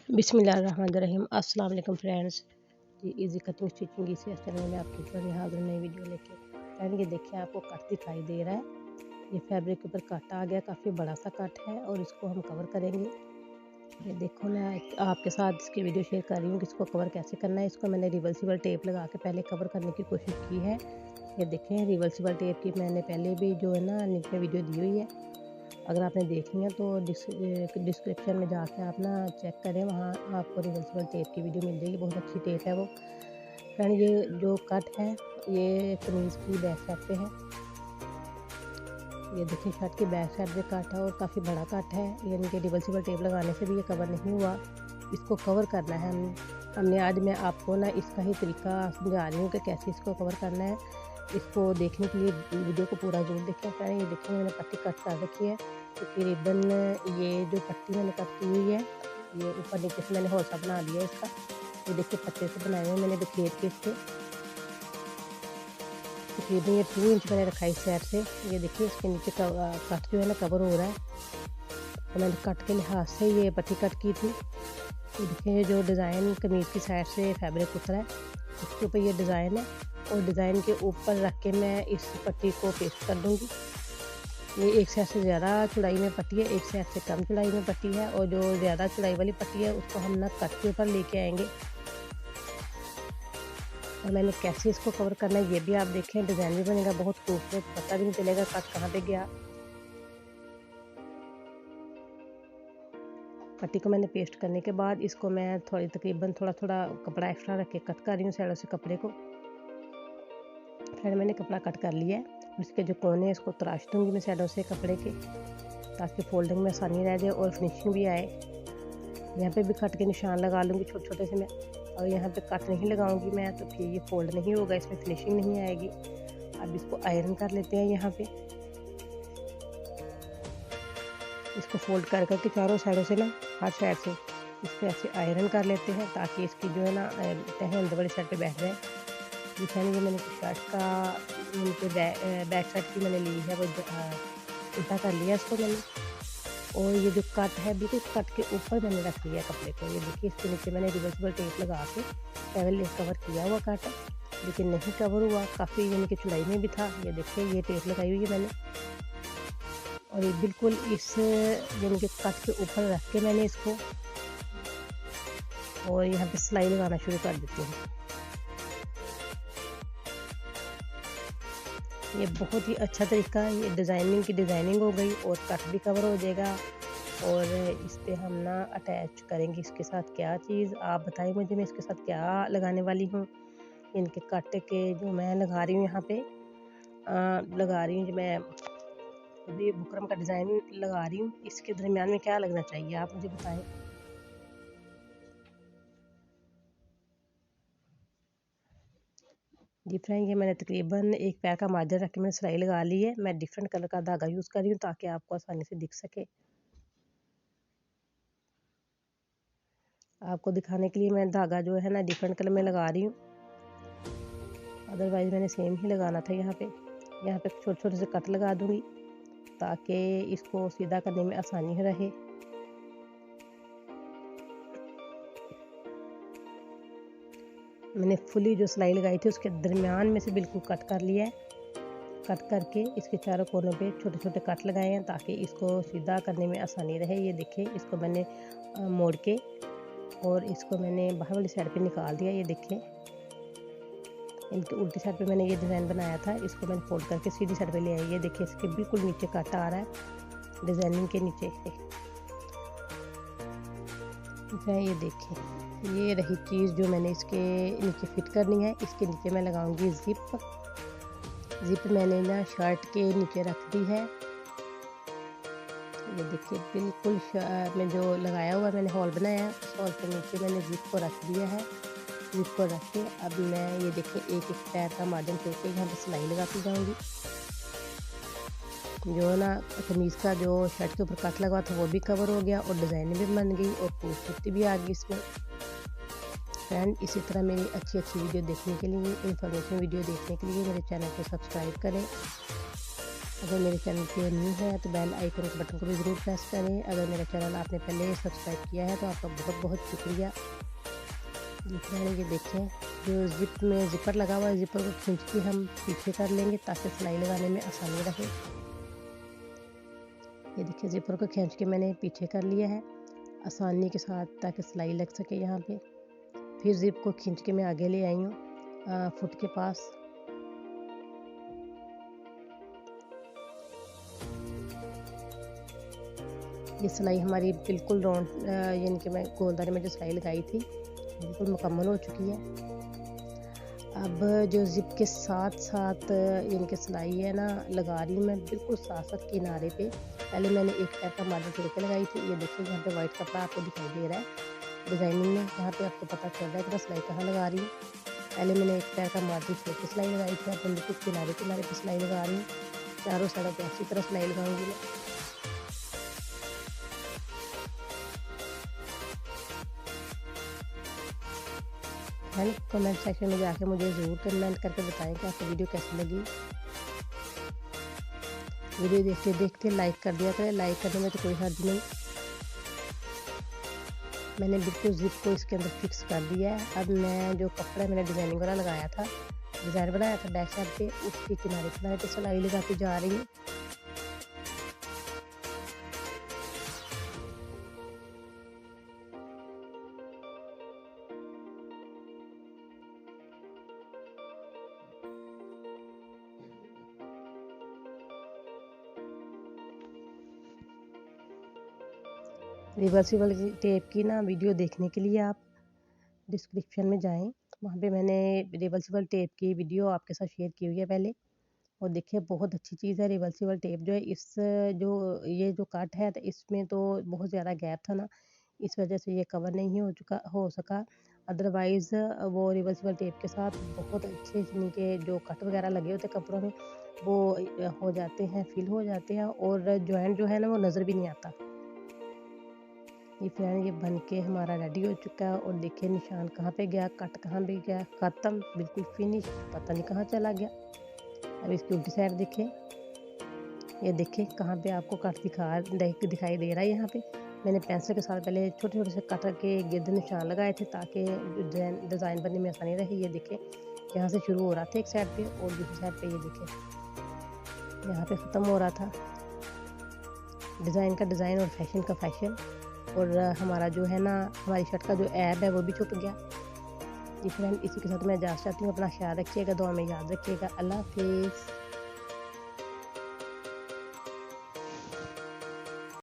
बिस्मिल्लाहिर्रहमानिर्रहीम। अस्सलाम वालेकुम फ्रेंड्स। जी इजी कटिंग स्टिचिंग इसी चैनल में आपके ऊपर हाजिर नई वीडियो लेके। फ्रेंड ये देखिए आपको कट दिखाई दे रहा है। ये फैब्रिक के ऊपर कट आ गया, काफ़ी बड़ा सा कट है और इसको हम कवर करेंगे। ये देखो मैं आपके साथ इसकी वीडियो शेयर कर रही हूँ कि इसको कवर कैसे करना है। इसको मैंने रिवर्सिबल टेप लगा के पहले कवर करने की कोशिश की है। ये देखें रिवर्सिबल टेप की मैंने पहले भी जो है ना नीचे वीडियो दी हुई है। अगर आपने देखनी है तो डिस्क्रिप्शन में जाके आप ना चेक करें, वहाँ आपको रिवर्सिबल टेप की वीडियो मिल जाएगी। बहुत अच्छी टेप है वो। फ्रेंड ये जो कट है ये कमीज़ की बैक साइड पे है। ये देखिए शर्ट की बैक साइड पे कट है और काफ़ी बड़ा कट है, यानी कि रिवर्सिबल टेप लगाने से भी ये कवर नहीं हुआ। इसको कवर करना है हमने आज मैं आपको ना इसका ही तरीका समझा रही हूँ कि कैसे इसको कवर करना है। इसको देखने के लिए वीडियो को पूरा ज़रूर देखें। फ्रेंड ये देखिए मैंने पट्टी कट कर रखी है, तकरीबन ये जो पट्टी मैंने कट की हुई है ये ऊपर नीचे से मैंने हौसा बना दिया इसका। ये देखिए पत्ते से बनाए हुए मैंने बिखेर के इसके तकरीबन ये 2 इंच मैंने रखा है इस साइड से। ये देखिए इसके नीचे कट जो है ना कवर हो रहा है, तो मैंने कट के लिहाज से ये पट्टी कट की थी। ये देखिए जो डिज़ाइन कमीज़ की साइड से फैब्रिक उतरा है उसके ऊपर ये डिज़ाइन है और डिज़ाइन के ऊपर रख के मैं इस पट्टी को पेस्ट कर दूँगी। ये एक साइड से ज़्यादा चौड़ाई में पट्टी है, एक साइड से कम चौड़ाई में पट्टी है और जो ज़्यादा चौड़ाई वाली पट्टी है उसको हम ना कट के ऊपर लेके आएंगे। और मैंने कैसे इसको कवर करना है ये भी आप देखें। डिज़ाइन भी बनेगा बहुत खूबसूरत, पता भी नहीं चलेगा कट कहाँ पे गया। पट्टी को मैंने पेस्ट करने के बाद इसको मैं तकरीबन थोड़ा थोड़ा कपड़ा एक्स्ट्रा रख के कट कर रही हूँ साइडों से कपड़े को। फिर मैंने कपड़ा कट कर लिया है, इसके जो कोने हैं इसको तराश दूँगी मैं साइडों से कपड़े के, ताकि फोल्डिंग में आसानी रह जाए और फिनिशिंग भी आए। यहाँ पे भी कट के निशान लगा लूँगी छोटे छोटे से मैं, और यहाँ पे कट नहीं लगाऊंगी मैं तो फिर ये फोल्ड नहीं होगा, इसमें फिनिशिंग नहीं आएगी। अब इसको आयरन कर लेते हैं। यहाँ पे इसको फोल्ड कर करके चारों साइडों से ना हर साइड से इसको ऐसे आयरन कर लेते हैं, ताकि इसकी जो है ना तह अंदर वाली साइड पे बैठ जाए। दिखाने ये मैंने शर्ट का इनके बैक साइड की मैंने ली है वो उल्टा कर लिया इसको मैंने, और ये जो कट है बिल्कुल कट के ऊपर मैंने रख लिया कपड़े को। ये देखिए इसके नीचे मैंने रिवर्सिबल टेप लगा के पहले कवर किया हुआ कट, लेकिन नहीं कवर हुआ, काफ़ी यानी कि चौड़ाई में भी था। ये देखिए ये टेप लगाई हुई है मैंने, और ये बिल्कुल इस यानी कि कट के ऊपर रख के मैंने इसको, और यहाँ पे सिलाई लगाना शुरू कर देती हूँ। ये बहुत ही अच्छा तरीका है, ये डिज़ाइनिंग हो गई और कट भी कवर हो जाएगा। और इस पे हम ना अटैच करेंगे इसके साथ क्या चीज़, आप बताएं मुझे मैं इसके साथ क्या लगाने वाली हूँ। इनके कट के जो मैं लगा रही हूँ यहाँ पे लगा रही हूँ, जो मैं अभी बुकरम का डिज़ाइन लगा रही हूँ, इसके दरमियान में क्या लगना चाहिए आप मुझे बताएं। जी फ्रेंड ये मैंने तकरीबन एक पैर का मार्जिन रख के मैंने सिलाई लगा ली है। मैं डिफरेंट कलर का धागा यूज़ कर रही हूँ ताकि आपको आसानी से दिख सके। आपको दिखाने के लिए मैं धागा जो है ना डिफरेंट कलर में लगा रही हूँ, अदरवाइज़ मैंने सेम ही लगाना था। यहाँ पे छोटे छोटे से कट लगा दूँगी ताकि इसको सीधा करने में आसानी रहे। मैंने फुली जो सिलाई लगाई थी उसके दरमियान में से बिल्कुल कट कर लिया है। कट करके इसके चारों कोनों पे छोटे छोटे कट लगाए हैं ताकि इसको सीधा करने में आसानी रहे। ये देखिए इसको मैंने मोड़ के और इसको मैंने बाहर वाली साइड पे निकाल दिया। ये देखिए इनके उल्टी साइड पे मैंने ये डिज़ाइन बनाया था, इसको मैंने फोल्ड करके सीधी साइड पे ले आई। ये देखिए इसके बिल्कुल नीचे कट आ रहा है डिज़ाइनिंग के नीचे से। ये देखिए ये रही चीज़ जो मैंने इसके नीचे फिट करनी है। इसके नीचे मैं लगाऊंगी जिप मैंने ना शर्ट के नीचे रख दी है। ये देखिए बिल्कुल में जो लगाया हुआ मैंने हॉल बनाया है, उस हॉल के नीचे मैंने जिप को रख दिया है। जिप को रख के अब मैं ये देखिए एक एक पैर का मार्जिन छोड़ के यहाँ पे सिलाई लगाती जाऊँगी। जो ना कमीज़ का जो शर्ट के ऊपर कट लगा था वो भी कवर हो गया और डिज़ाइन भी बन गई और खूबसूरती भी आ गई इसमें। फ्रेंड इसी तरह मेरी अच्छी वीडियो देखने के लिए, इंफॉर्मेशन वीडियो देखने के लिए मेरे चैनल को सब्सक्राइब करें। अगर मेरे चैनल पे न्यू है तो बेल आइकन के बटन को भी ज़रूर प्रेस करें। अगर मेरा चैनल आपने पहले सब्सक्राइब किया है तो आपका बहुत बहुत शुक्रिया। ये देखें जो जिप में ज़िपर लगा हुआ है, ज़िपर को खींच के हम पीछे कर लेंगे ताकि सिलाई लगाने में आसानी रहे। ये देखिए ज़िपर को खींच के मैंने पीछे कर लिया है आसानी के साथ ताकि सिलाई लग सके यहाँ पे। फिर ज़िप को खींच के मैं आगे ले आई हूँ फुट के पास। ये सिलाई हमारी बिल्कुल राउंड यानी कि मैं गोलदारे में जो सिलाई लगाई थी बिल्कुल मुकम्मल हो चुकी है। अब जो ज़िप के साथ साथ यानी कि सिलाई है ना लगा रही हूँ मैं बिल्कुल साथ साथ किनारे पे। पहले मैंने एक पैर का मार्जिन छोड़ के लगाई थी। ये देखिए यहाँ पे वाइट कपड़ा आपको दिखाई दे रहा है डिज़ाइनिंग में। यहाँ पे आपको पता चल रहा है कि मैं सिलाई कहाँ लगा रही हूँ। पहले मैंने एक पैर का मार्जिन छोड़ के सिलाई लगाई थी। अब बिल्कुल किनारे किनारे पर सिलाई लगा रही हूँ। चारों साइडों पर अच्छी तरह सिलाई लगाऊंगी मैं। एंड कमेंट सेक्शन में जाके मुझे ज़रूर कमेंट करके बताएं कि आपको वीडियो कैसी लगी। वीडियो देखते देखते लाइक कर दिया करें, लाइक करने में तो कोई हर्ज नहीं। मैंने बिल्कुल ज़िप को इसके अंदर फिक्स कर दिया है। अब मैं जो कपड़ा मैंने डिज़ाइनिंग वाला लगाया था, डिज़ाइन बनाया था बैक साइड पे, उसके किनारे किनारे पे सिलाई लगाती जा रही हूँ। रिवर्सिबल टेप की ना वीडियो देखने के लिए आप डिस्क्रिप्शन में जाएं। वहाँ पे मैंने रिवर्सिबल टेप की वीडियो आपके साथ शेयर की हुई है पहले। और देखिए बहुत अच्छी चीज़ है रिवर्सिबल टेप जो है। इस जो ये जो कट है तो इसमें तो बहुत ज़्यादा गैप था ना, इस वजह से ये कवर नहीं हो सका। अदरवाइज़ वो रिवर्सिबल टेप के साथ बहुत अच्छे के जो कट वगैरह लगे होते कपड़ों में वो हो जाते हैं, फिल हो जाते हैं और जॉइंट जो है ना वो नज़र भी नहीं आता। ये फ्रेंड ये बन के हमारा रेडी हो चुका है। और देखिए निशान कहाँ पे गया, कट कहाँ पे गया, ख़त्म, बिल्कुल फिनिश, पता नहीं कहाँ चला गया। अब इसकी उल्टी साइड देखें, ये देखें कहाँ पे आपको कट दिखाई दे रहा है। यहाँ पे मैंने पेंसिल के साथ पहले छोटे छोटे से कट के गिर्द निशान लगाए थे ताकि डिज़ाइन बनने में आसानी रहे। ये देखें यहाँ से शुरू हो रहा था एक साइड पे और दूसरी साइड पे ये देखें यहाँ पे ख़त्म हो रहा था। डिज़ाइन का डिज़ाइन और फैशन का फैशन। और हमारा जो है ना हमारी शर्ट का जो ऐब है वो भी छुप गया। जी फ्रेंड इसी के साथ मैं इजाज़त चाहती हूँ। अपना ख्याल रखिएगा, दुआ में याद रखिएगा। अल्लाह हाफिज़।